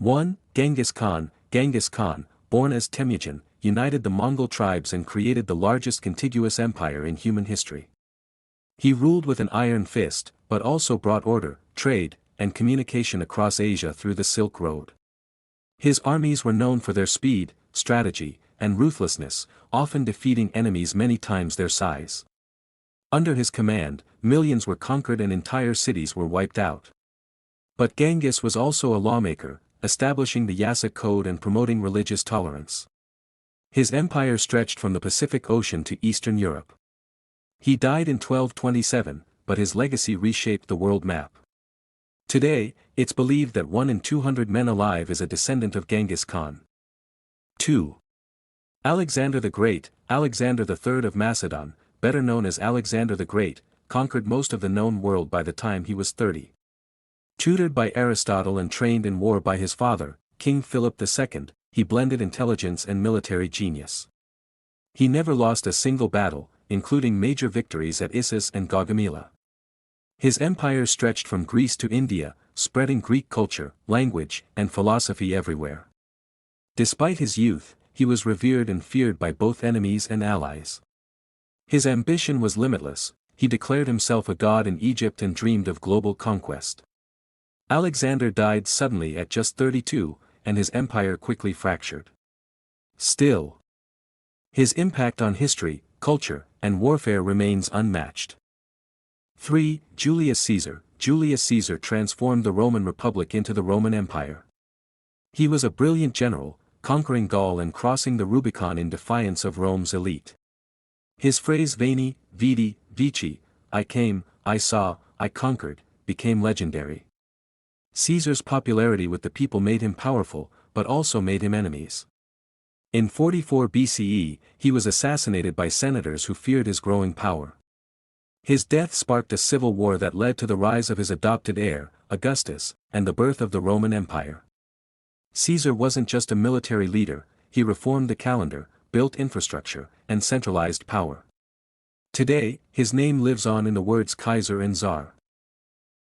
1. Genghis Khan. Genghis Khan, born as Temujin, united the Mongol tribes and created the largest contiguous empire in human history. He ruled with an iron fist, but also brought order, trade, and communication across Asia through the Silk Road. His armies were known for their speed, strategy, and ruthlessness, often defeating enemies many times their size. Under his command, millions were conquered and entire cities were wiped out. But Genghis was also a lawmaker, establishing the Yasa Code and promoting religious tolerance. His empire stretched from the Pacific Ocean to Eastern Europe. He died in 1227, but his legacy reshaped the world map. Today, it's believed that 1 in 200 men alive is a descendant of Genghis Khan. 2. Alexander the Great. Alexander III of Macedon, better known as Alexander the Great, conquered most of the known world by the time he was 30. Tutored by Aristotle and trained in war by his father, King Philip II, he blended intelligence and military genius. He never lost a single battle, including major victories at Issus and Gaugamela. His empire stretched from Greece to India, spreading Greek culture, language, and philosophy everywhere. Despite his youth, he was revered and feared by both enemies and allies. His ambition was limitless. He declared himself a god in Egypt and dreamed of global conquest. Alexander died suddenly at just 32, and his empire quickly fractured. Still, his impact on history, culture, and warfare remains unmatched. 3. Julius Caesar. Julius Caesar transformed the Roman Republic into the Roman Empire. He was a brilliant general, conquering Gaul and crossing the Rubicon in defiance of Rome's elite. His phrase Veni, Vidi, Vici, I came, I saw, I conquered, became legendary. Caesar's popularity with the people made him powerful, but also made him enemies. In 44 BCE, he was assassinated by senators who feared his growing power. His death sparked a civil war that led to the rise of his adopted heir, Augustus, and the birth of the Roman Empire. Caesar wasn't just a military leader, he reformed the calendar, built infrastructure, and centralized power. Today, his name lives on in the words Kaiser and Tsar.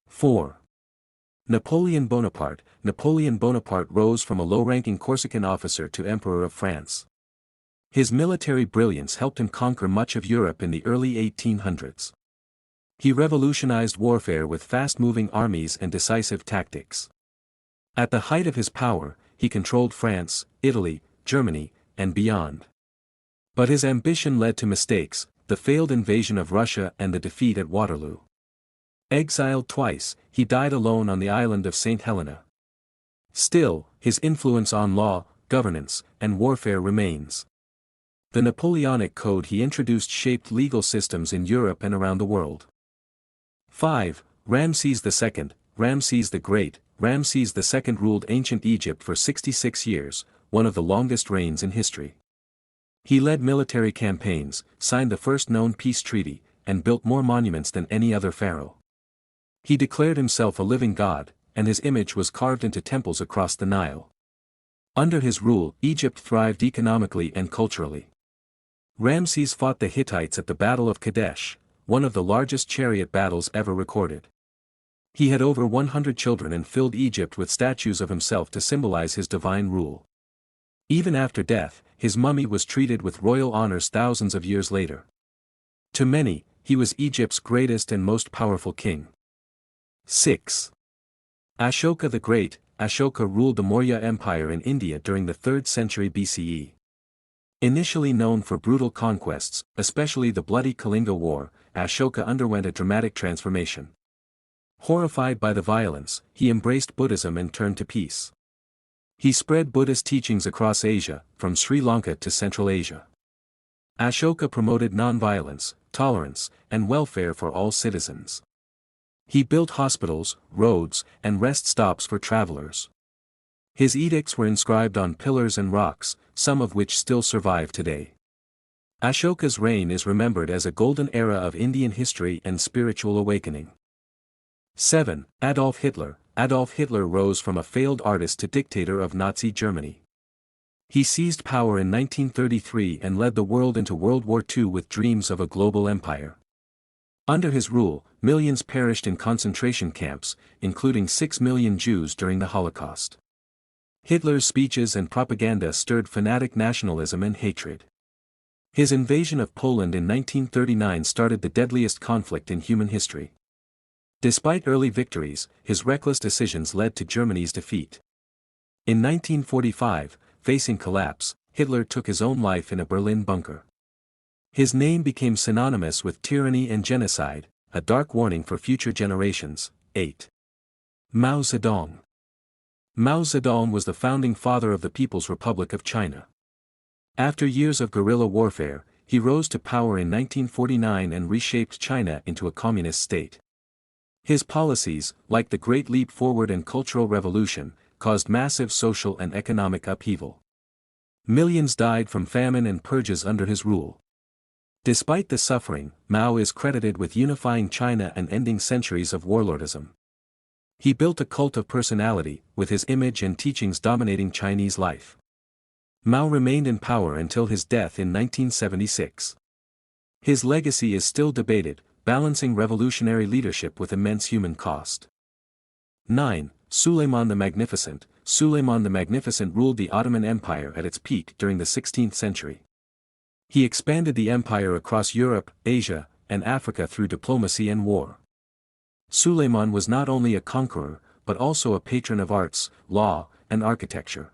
4. Napoleon Bonaparte. Napoleon Bonaparte rose from a low-ranking Corsican officer to Emperor of France. His military brilliance helped him conquer much of Europe in the early 1800s. He revolutionized warfare with fast-moving armies and decisive tactics. At the height of his power, he controlled France, Italy, Germany, and beyond. But his ambition led to mistakes, the failed invasion of Russia and the defeat at Waterloo. Exiled twice, he died alone on the island of St. Helena. Still, his influence on law, governance, and warfare remains. The Napoleonic Code he introduced shaped legal systems in Europe and around the world. 5. Ramses II. Ramses the Great. Ramses II ruled ancient Egypt for 66 years, one of the longest reigns in history. He led military campaigns, signed the first known peace treaty, and built more monuments than any other pharaoh. He declared himself a living god, and his image was carved into temples across the Nile. Under his rule, Egypt thrived economically and culturally. Ramses fought the Hittites at the Battle of Kadesh, one of the largest chariot battles ever recorded. He had over 100 children and filled Egypt with statues of himself to symbolize his divine rule. Even after death, his mummy was treated with royal honors thousands of years later. To many, he was Egypt's greatest and most powerful king. 6. Ashoka the Great. Ashoka ruled the Maurya Empire in India during the 3rd century BCE. Initially known for brutal conquests, especially the bloody Kalinga War, Ashoka underwent a dramatic transformation. Horrified by the violence, he embraced Buddhism and turned to peace. He spread Buddhist teachings across Asia, from Sri Lanka to Central Asia. Ashoka promoted nonviolence, tolerance, and welfare for all citizens. He built hospitals, roads, and rest stops for travelers. His edicts were inscribed on pillars and rocks, some of which still survive today. Ashoka's reign is remembered as a golden era of Indian history and spiritual awakening. 7. Adolf Hitler. Adolf Hitler rose from a failed artist to dictator of Nazi Germany. He seized power in 1933 and led the world into World War II with dreams of a global empire. Under his rule, millions perished in concentration camps, including 6 million Jews during the Holocaust. Hitler's speeches and propaganda stirred fanatic nationalism and hatred. His invasion of Poland in 1939 started the deadliest conflict in human history. Despite early victories, his reckless decisions led to Germany's defeat. In 1945, facing collapse, Hitler took his own life in a Berlin bunker. His name became synonymous with tyranny and genocide, a dark warning for future generations. 8. Mao Zedong. Mao Zedong was the founding father of the People's Republic of China. After years of guerrilla warfare, he rose to power in 1949 and reshaped China into a communist state. His policies, like the Great Leap Forward and Cultural Revolution, caused massive social and economic upheaval. Millions died from famine and purges under his rule. Despite the suffering, Mao is credited with unifying China and ending centuries of warlordism. He built a cult of personality, with his image and teachings dominating Chinese life. Mao remained in power until his death in 1976. His legacy is still debated, balancing revolutionary leadership with immense human cost. 9. Suleiman the Magnificent. Suleiman the Magnificent ruled the Ottoman Empire at its peak during the 16th century. He expanded the empire across Europe, Asia, and Africa through diplomacy and war. Suleiman was not only a conqueror, but also a patron of arts, law, and architecture.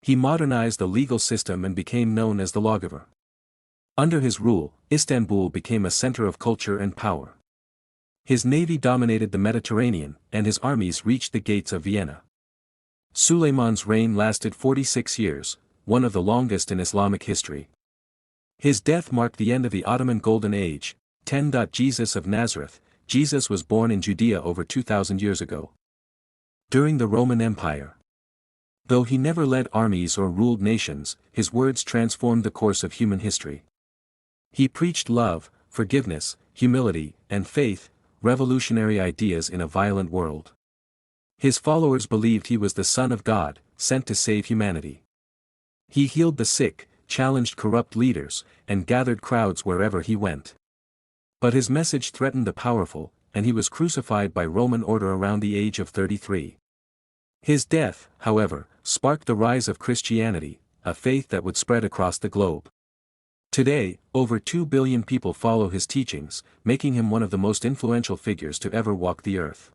He modernized the legal system and became known as the lawgiver. Under his rule, Istanbul became a center of culture and power. His navy dominated the Mediterranean, and his armies reached the gates of Vienna. Suleiman's reign lasted 46 years, one of the longest in Islamic history. His death marked the end of the Ottoman Golden Age. 10. Jesus of Nazareth. Jesus was born in Judea over 2,000 years ago. During the Roman Empire. Though he never led armies or ruled nations, his words transformed the course of human history. He preached love, forgiveness, humility, and faith, revolutionary ideas in a violent world. His followers believed he was the Son of God, sent to save humanity. He healed the sick, challenged corrupt leaders, and gathered crowds wherever he went. But his message threatened the powerful, and he was crucified by Roman order around the age of 33. His death, however, sparked the rise of Christianity, a faith that would spread across the globe. Today, over 2 billion people follow his teachings, making him one of the most influential figures to ever walk the earth.